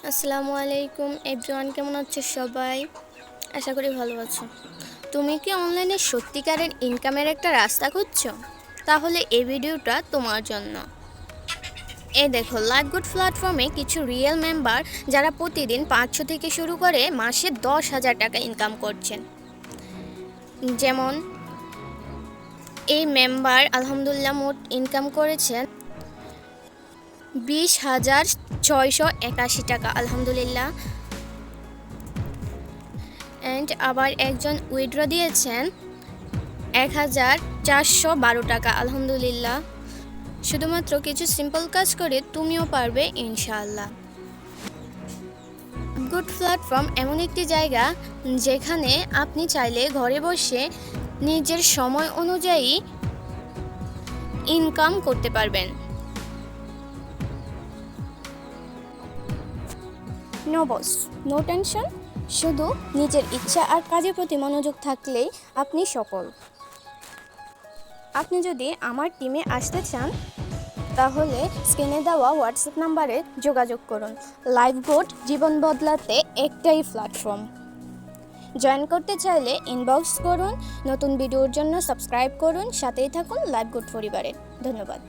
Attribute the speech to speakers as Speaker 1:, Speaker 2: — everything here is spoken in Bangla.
Speaker 1: আসসালামু আলাইকুম এভরিওয়ান, কেমন আছো সবাই? আশা করি ভালো আছো। তুমি কি অনলাইনে সত্যিকারের ইনকামের একটা রাস্তা খুঁজছো? তাহলে এই ভিডিওটা তোমার জন্য। এই দেখো, লাইফগুড প্ল্যাটফর্মে কিছু রিয়েল মেম্বার যারা প্রতিদিন 500 থেকে শুরু করে মাসে 10,000 টাকা ইনকাম করছেন। যেমন এই মেম্বার আলহামদুলিল্লাহ মোট ইনকাম করেছেন 20,681 টাকা, আলহামদুলিল্লাহ। অ্যান্ড আবার একজন উইথড্র দিয়েছেন 1,412 টাকা, আলহামদুলিল্লাহ। শুধুমাত্র কিছু সিম্পল কাজ করে তুমিও পারবে ইনশাআল্লাহ। গুড প্ল্যাটফর্ম এমন একটি জায়গা যেখানে আপনি চাইলে ঘরে বসে নিজের সময় অনুযায়ী ইনকাম করতে পারবেন। নো বস, নো টেনশন, শুধু নিজের ইচ্ছা আর কাজের প্রতি মনোযোগ থাকলেই আপনি সফল। আপনি যদি আমার টিমে আসতে চান তাহলে স্ক্রিনে দেওয়া হোয়াটসঅ্যাপ নাম্বারে যোগাযোগ করুন। লাইফগুড জীবন বদলাতে একটাই প্ল্যাটফর্ম। জয়েন করতে চাইলে ইনবক্স করুন। নতুন ভিডিওর জন্য সাবস্ক্রাইব করুন। সাথেই থাকুন লাইফগুড পরিবারে। ধন্যবাদ।